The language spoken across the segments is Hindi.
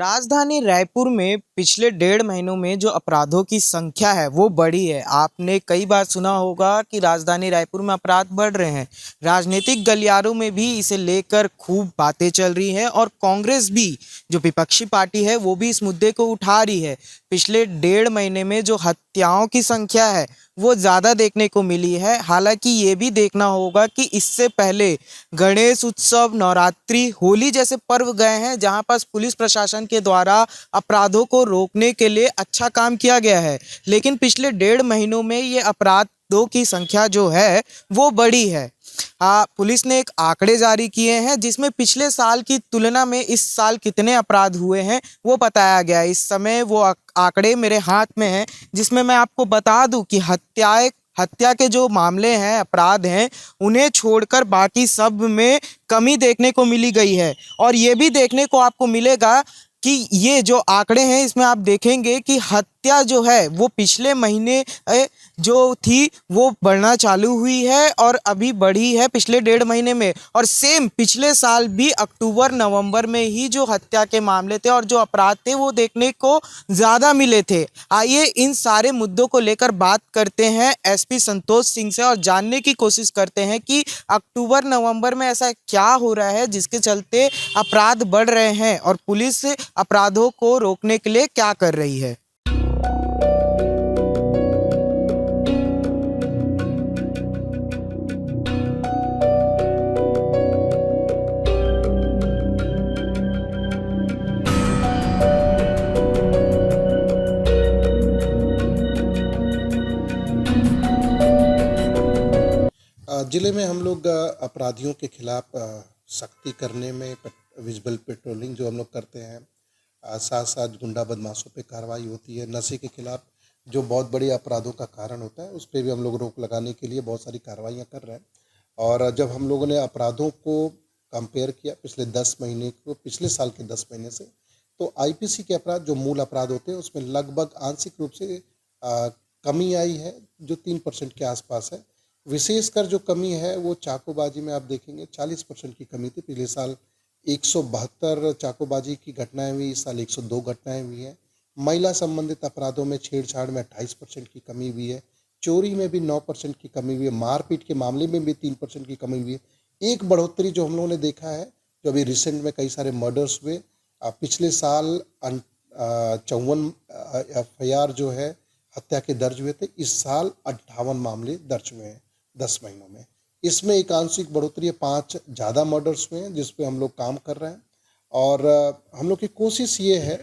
राजधानी रायपुर में पिछले 1.5 महीनों में जो अपराधों की संख्या है वो बढ़ी है। आपने कई बार सुना होगा कि राजधानी रायपुर में अपराध बढ़ रहे हैं। राजनीतिक गलियारों में भी इसे लेकर खूब बातें चल रही हैं और कांग्रेस भी, जो विपक्षी पार्टी है, वो भी इस मुद्दे को उठा रही है। पिछले 1.5 महीने में जो हत्याओं की संख्या है वो ज़्यादा देखने को मिली है। हालांकि ये भी देखना होगा कि इससे पहले गणेश उत्सव, नवरात्रि, होली जैसे पर्व गए हैं जहां पर पुलिस प्रशासन के द्वारा अपराधों को रोकने के लिए अच्छा काम किया गया है। लेकिन पिछले 1.5 महीनों में ये अपराधों की संख्या जो है वो बढ़ी है। पुलिस ने एक आंकड़े जारी किए हैं जिसमें पिछले साल की तुलना में इस साल कितने अपराध हुए हैं वो बताया गया है। इस समय वो आंकड़े मेरे हाथ में हैं, जिसमें मैं आपको बता दूं कि हत्या के जो मामले हैं, अपराध हैं, उन्हें छोड़कर बाकी सब में कमी देखने को मिली गई है। और ये भी देखने को आपको मिलेगा कि ये जो आंकड़े हैं इसमें आप देखेंगे कि हत्या जो है वो पिछले महीने जो थी वो बढ़ना चालू हुई है और अभी बढ़ी है पिछले 1.5 महीने में। और सेम पिछले साल भी अक्टूबर नवंबर में ही जो हत्या के मामले थे और जो अपराध थे वो देखने को ज़्यादा मिले थे। आइए इन सारे मुद्दों को लेकर बात करते हैं एसपी संतोष सिंह से और जानने की कोशिश करते हैं कि अक्टूबर नवंबर में ऐसा क्या हो रहा है जिसके चलते अपराध बढ़ रहे हैं और पुलिस अपराधों को रोकने के लिए क्या कर रही है। ज़िले में हम लोग अपराधियों के खिलाफ सख्ती करने में विजुअल पेट्रोलिंग जो हम लोग करते हैं, साथ साथ गुंडा बदमाशों पे कार्रवाई होती है। नशे के खिलाफ जो बहुत बड़े अपराधों का कारण होता है उस पर भी हम लोग रोक लगाने के लिए बहुत सारी कार्रवाइयाँ कर रहे हैं। और जब हम लोगों ने अपराधों को कंपेयर किया पिछले 10 महीने को पिछले साल के 10 महीने से, तो आईपीसी के अपराध जो मूल अपराध होते हैं उसमें लगभग आंशिक रूप से कमी आई है जो 3% के आसपास है। विशेषकर जो कमी है वो चाकूबाजी में आप देखेंगे 40% की कमी थी। पिछले साल 172 चाकूबाजी की घटनाएं हुई, इस साल 102 घटनाएं हुई हैं। महिला संबंधित अपराधों में छेड़छाड़ में 28% की कमी हुई है। चोरी में भी 9% की कमी हुई है। मारपीट के मामले में भी 3% की कमी हुई है। एक बढ़ोतरी जो हम लोगों ने देखा है, जो अभी रिसेंट में कई सारे मर्डर्स हुए, पिछले साल 54 FIR जो है हत्या के दर्ज हुए थे, इस साल 58 मामले दर्ज हुए हैं 10 महीनों में। इसमें एक आंशिक बढ़ोतरी है, 5 ज़्यादा मर्डर्स हुए हैं जिस पे हम लोग काम कर रहे हैं। और हम लोग की कोशिश ये है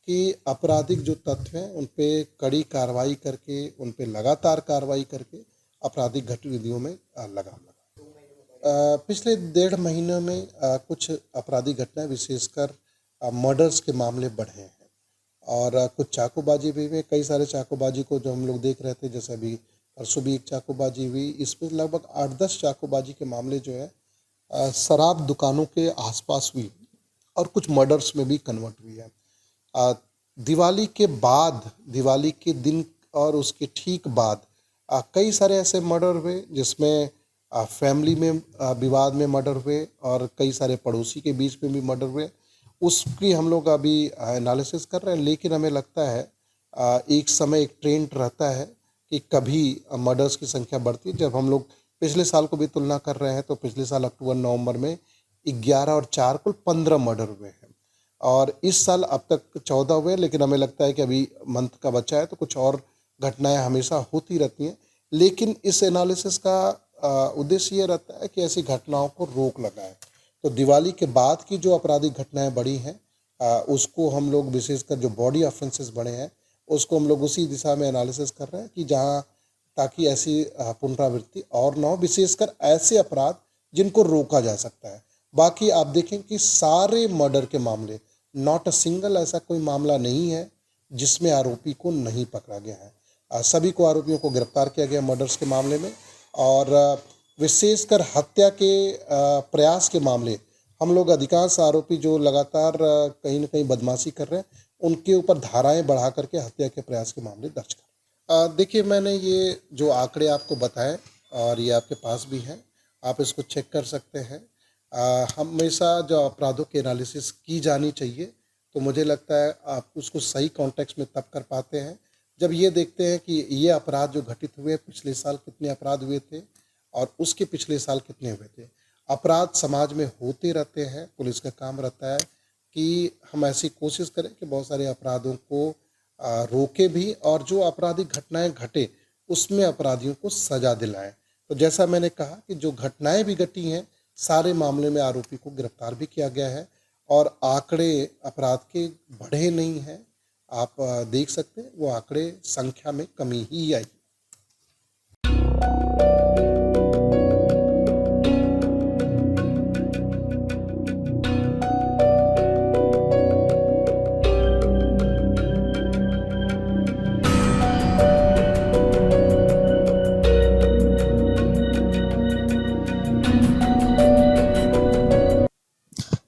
कि आपराधिक जो तत्व हैं उन पे कड़ी कार्रवाई करके, उन पे लगातार कार्रवाई करके आपराधिक गतिविधियों में लगाम लगा। पिछले 1.5 महीने में कुछ आपराधिक घटनाएं, विशेषकर मर्डर्स के मामले बढ़े हैं और कुछ चाकूबाजी भी हुई। कई सारे चाकूबाजी को जो हम लोग देख रहे थे, जैसे अभी परसों भी एक चाकूबाजी हुई, इसमें लगभग 8-10 चाकूबाजी के मामले जो है शराब दुकानों के आसपास हुई और कुछ मर्डर्स में भी कन्वर्ट हुई है। दिवाली के बाद, दिवाली के दिन और उसके ठीक बाद कई सारे ऐसे मर्डर हुए जिसमें फैमिली में विवाद में मर्डर हुए और कई सारे पड़ोसी के बीच में भी मर्डर हुए। उसकी हम लोग अभी एनालिसिस कर रहे हैं, लेकिन हमें लगता है एक समय एक ट्रेंड रहता है कि कभी मर्डर्स की संख्या बढ़ती है। जब हम लोग पिछले साल को भी तुलना कर रहे हैं तो पिछले साल अक्टूबर नवंबर में 11 और 4 कुल 15 मर्डर हुए हैं और इस साल अब तक 14 हुए, लेकिन हमें लगता है कि अभी मंथ का बचा है तो कुछ और घटनाएं हमेशा होती रहती हैं। लेकिन इस एनालिसिस का उद्देश्य ये रहता है कि ऐसी घटनाओं को रोक लगाएं। तो दिवाली के बाद की जो आपराधिक घटनाएं बढ़ी हैं उसको हम लोग, विशेषकर जो बॉडी ऑफेंसेस बढ़े हैं, उसको हम लोग उसी दिशा में एनालिसिस कर रहे हैं कि जहां, ताकि ऐसी पुनरावृत्ति और ना हो, विशेषकर ऐसे अपराध जिनको रोका जा सकता है। बाकी आप देखें कि सारे मर्डर के मामले, नॉट अ सिंगल ऐसा कोई मामला नहीं है जिसमें आरोपी को नहीं पकड़ा गया है। सभी को, आरोपियों को गिरफ्तार किया गया मर्डर्स के मामले में। और विशेषकर हत्या के प्रयास के मामले, हम लोग अधिकांश आरोपी जो लगातार कहीं ना कहीं बदमाशी कर रहे हैं उनके ऊपर धाराएं बढ़ा करके हत्या के प्रयास के मामले दर्ज कर। देखिए, मैंने ये जो आंकड़े आपको बताए और ये आपके पास भी हैं, आप इसको चेक कर सकते हैं। हमेशा जो अपराधों की एनालिसिस की जानी चाहिए तो मुझे लगता है आप उसको सही कॉन्टेक्स्ट में तब कर पाते हैं जब ये देखते हैं कि ये अपराध जो घटित हुए पिछले साल कितने अपराध हुए थे और उसके पिछले साल कितने हुए थे। अपराध समाज में होते रहते हैं, पुलिस का काम रहता है कि हम ऐसी कोशिश करें कि बहुत सारे अपराधों को रोके भी और जो आपराधिक घटनाएं घटे उसमें अपराधियों को सजा दिलाएं। तो जैसा मैंने कहा कि जो घटनाएं भी घटी हैं सारे मामले में आरोपी को गिरफ्तार भी किया गया है और आंकड़े अपराध के बढ़े नहीं हैं। आप देख सकते हैं वो आंकड़े संख्या में कमी ही आई।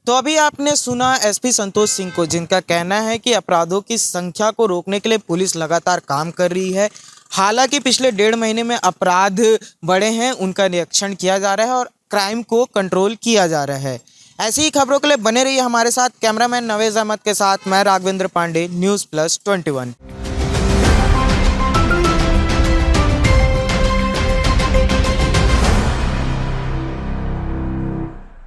तो अभी आपने सुना एसपी संतोष सिंह को, जिनका कहना है कि अपराधों की संख्या को रोकने के लिए पुलिस लगातार काम कर रही है। हालांकि पिछले 1.5 महीने में अपराध बढ़े हैं, उनका निरीक्षण किया जा रहा है और क्राइम को कंट्रोल किया जा रहा है। ऐसी ही खबरों के लिए बने रहिए हमारे साथ। कैमरामैन नवेज अहमद के साथ मैं राघवेंद्र पांडे, न्यूज़ प्लस 21।